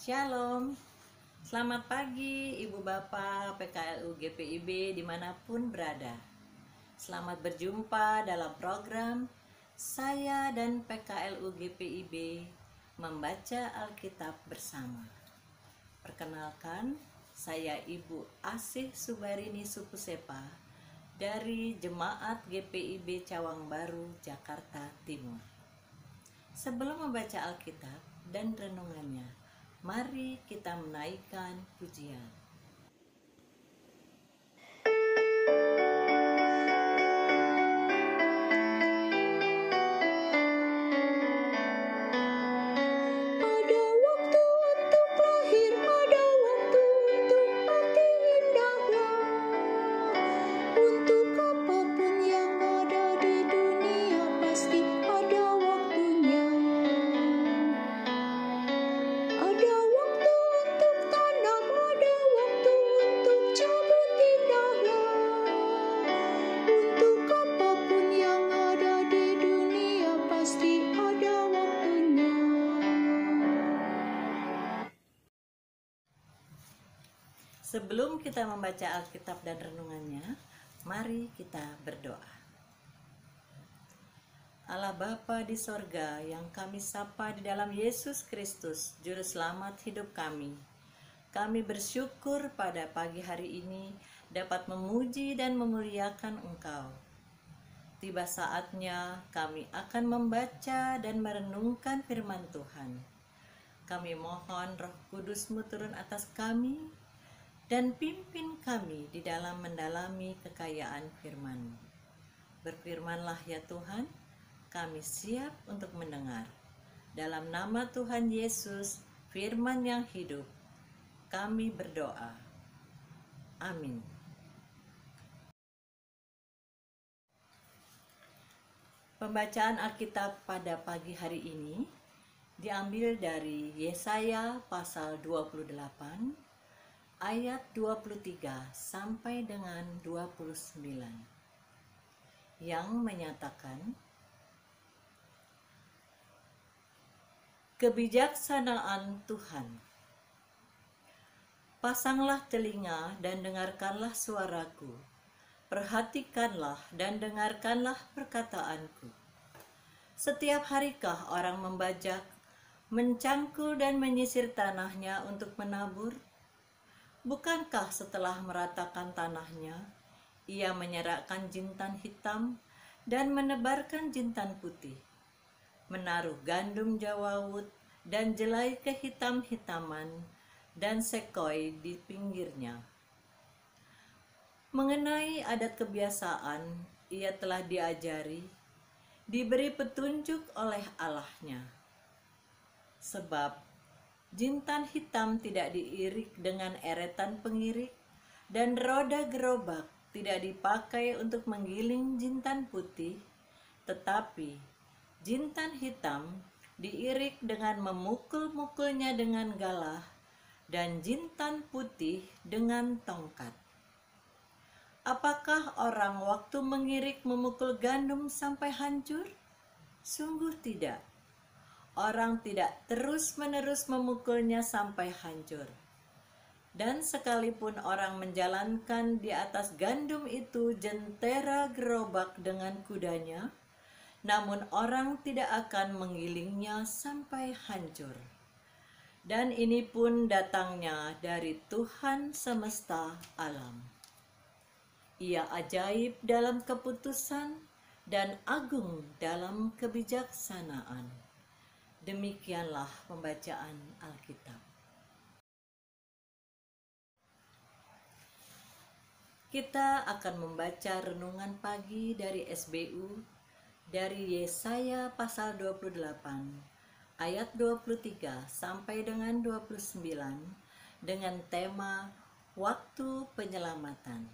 Shalom, selamat pagi Ibu Bapak PKLU GPIB dimanapun berada. Selamat berjumpa dalam program saya dan PKLU GPIB membaca Alkitab bersama. Perkenalkan, saya Ibu Asih Subarini Supusepa dari Jemaat GPIB Cawang Baru, Jakarta Timur. Sebelum membaca Alkitab dan renungannya, mari kita menaikkan pujian. Ada waktu untuk lahir, ada waktu untuk mati, indahlah. Untuk apapun yang ada di dunia pasti ada waktunya. Ada waktu untuk tanam, ada waktu untuk cabut, indahlah. Untuk apapun yang ada di dunia pasti ada waktunya. Sebelum kita membaca Alkitab dan renungannya, mari kita berdoa. Allah Bapa di sorga yang kami sapa di dalam Yesus Kristus, Juru Selamat hidup kami. Kami bersyukur pada pagi hari ini dapat memuji dan memuliakan Engkau. Tiba saatnya kami akan membaca dan merenungkan firman Tuhan. Kami mohon Roh Kudus-Mu turun atas kami dan pimpin kami di dalam mendalami kekayaan firman-Mu. Berfirmanlah ya Tuhan, kami siap untuk mendengar. Dalam nama Tuhan Yesus, firman yang hidup, kami berdoa. Amin. Pembacaan Alkitab pada pagi hari ini diambil dari Yesaya pasal 28 ayat 23 sampai dengan 29 yang menyatakan, kebijaksanaan Tuhan. Pasanglah telinga dan dengarkanlah suaraku. Perhatikanlah dan dengarkanlah perkataanku. Setiap harikah orang membajak, mencangkul dan menyisir tanahnya untuk menabur? Bukankah setelah meratakan tanahnya, ia menyerakkan jintan hitam dan menebarkan jintan putih, menaruh gandum jawawut dan jelai kehitam-hitaman dan sekoi di pinggirnya. Mengenai adat kebiasaan, ia telah diajari, diberi petunjuk oleh Allahnya. Sebab jintan hitam tidak diirik dengan eretan pengirik, dan roda gerobak tidak dipakai untuk menggiling jintan putih, tetapi jintan hitam diirik dengan memukul-mukulnya dengan galah, dan jintan putih dengan tongkat. Apakah orang waktu mengirik memukul gandum sampai hancur? Sungguh tidak. Orang tidak terus-menerus memukulnya sampai hancur. Dan sekalipun orang menjalankan di atas gandum itu jentera gerobak dengan kudanya, namun orang tidak akan menggilingnya sampai hancur. Dan ini pun datangnya dari Tuhan semesta alam. Ia ajaib dalam keputusan dan agung dalam kebijaksanaan. Demikianlah pembacaan Alkitab. Kita akan membaca renungan pagi dari SBU dari Yesaya pasal 28 ayat 23 sampai dengan 29 dengan tema waktu penyelamatan.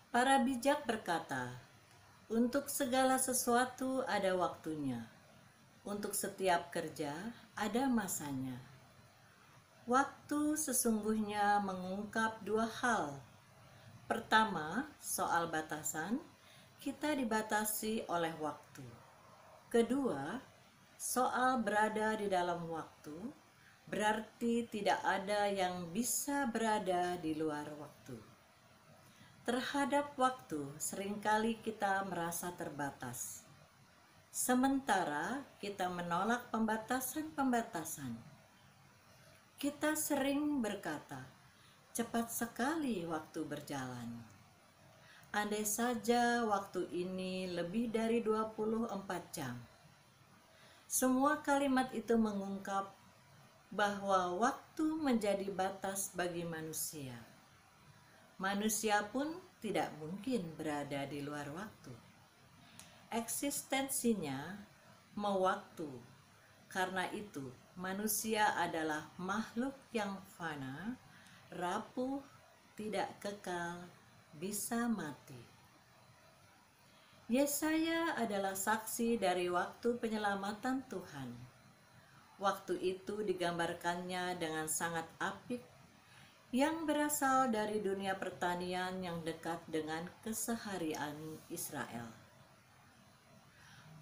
Para bijak berkata, untuk segala sesuatu ada waktunya, untuk setiap kerja ada masanya. Waktu sesungguhnya mengungkap dua hal. Pertama, soal batasan, kita dibatasi oleh waktu. Kedua, Soal berada di dalam waktu, berarti tidak ada yang bisa berada di luar waktu. Terhadap waktu, seringkali kita merasa terbatas. Sementara kita menolak pembatasan-pembatasan. Kita sering berkata, cepat sekali waktu berjalan. Andai saja waktu ini lebih dari 24 jam. Semua kalimat itu mengungkap bahwa waktu menjadi batas bagi manusia. Manusia pun tidak mungkin berada di luar waktu. Eksistensinya mewaktu. Karena itu, manusia adalah makhluk yang fana, rapuh, tidak kekal, bisa mati. Yesaya adalah saksi dari waktu penyelamatan Tuhan. Waktu itu digambarkannya dengan sangat apik yang berasal dari dunia pertanian yang dekat dengan keseharian Israel.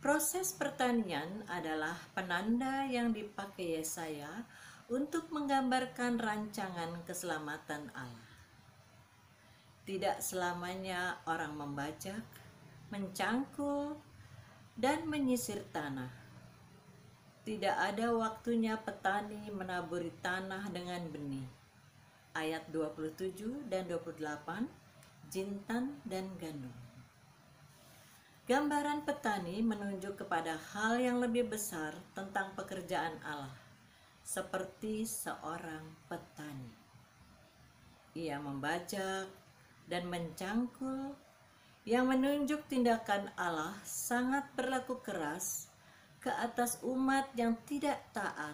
Proses pertanian adalah penanda yang dipakai Yesaya untuk menggambarkan rancangan keselamatan Allah. Tidak selamanya orang membajak, mencangkul, dan menyisir tanah. Tidak ada waktunya petani menaburi tanah dengan benih. Ayat 27 dan 28, jintan dan gandum. Gambaran petani menunjuk kepada hal yang lebih besar tentang pekerjaan Allah, seperti seorang petani. Ia membajak dan mencangkul, yang menunjuk tindakan Allah sangat berlaku keras ke atas umat yang tidak taat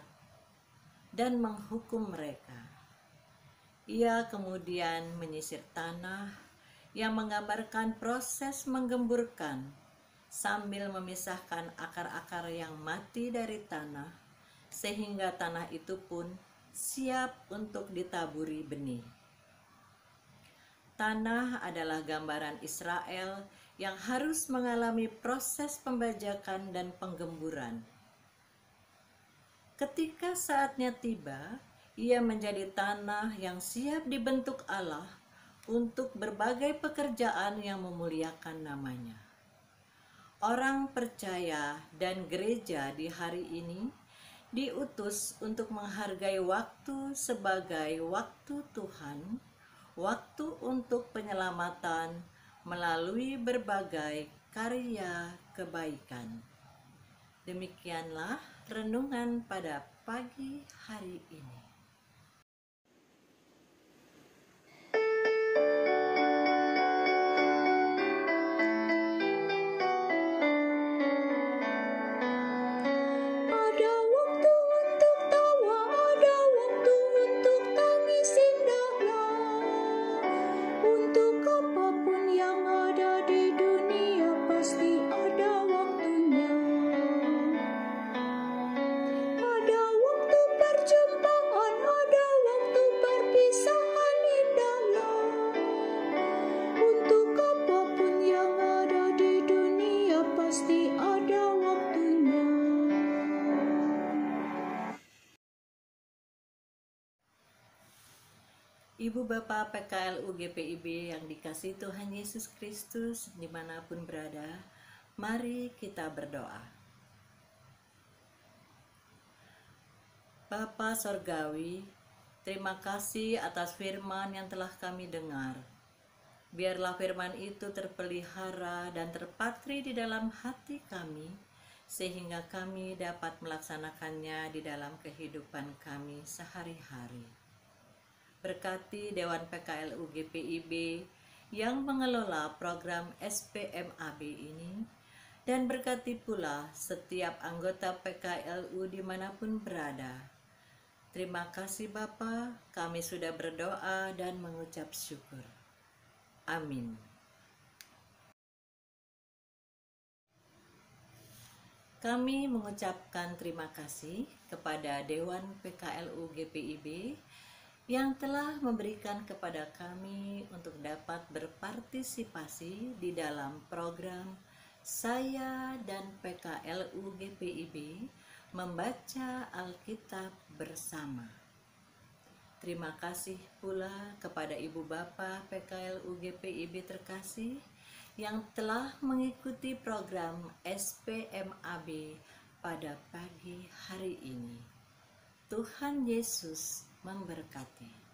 dan menghukum mereka. Ia kemudian menyisir tanah yang menggambarkan proses menggemburkan sambil memisahkan akar-akar yang mati dari tanah sehingga tanah itu pun siap untuk ditaburi benih. Tanah adalah gambaran Israel yang harus mengalami proses pembajakan dan penggemburan. Ketika saatnya tiba, ia menjadi tanah yang siap dibentuk Allah untuk berbagai pekerjaan yang memuliakan namanya. Orang percaya dan gereja di hari ini diutus untuk menghargai waktu sebagai waktu Tuhan, waktu untuk penyelamatan melalui berbagai karya kebaikan. Demikianlah renungan pada pagi hari ini. Ada waktu untuk tawa, ada waktu untuk tangis indahlah. Untuk apapun yang ada di dunia pasti ada waktunya. Ada waktu perjumpaan, ada waktu perpisahan indahlah. Untuk apapun yang ada di dunia pasti ada waktunya. Ibu Bapak PKLU GPIB yang dikasihi Tuhan Yesus Kristus dimanapun berada, mari kita berdoa. Bapa Sorgawi, terima kasih atas firman yang telah kami dengar. Biarlah firman itu terpelihara dan terpatri di dalam hati kami, sehingga kami dapat melaksanakannya di dalam kehidupan kami sehari-hari. Berkati Dewan PKLU GPIB yang mengelola program SPMAB ini, dan berkati pula setiap anggota PKLU dimanapun berada. Terima kasih Bapa, kami sudah berdoa dan mengucap syukur. Amin. Kami mengucapkan terima kasih kepada Dewan PKLU GPIB yang telah memberikan kepada kami untuk dapat berpartisipasi di dalam program Saya dan PKLU GPIB membaca Alkitab bersama. Terima kasih pula kepada Ibu Bapak PKL UGPIB terkasih yang telah mengikuti program SPMAB pada pagi hari ini. Tuhan Yesus memberkati.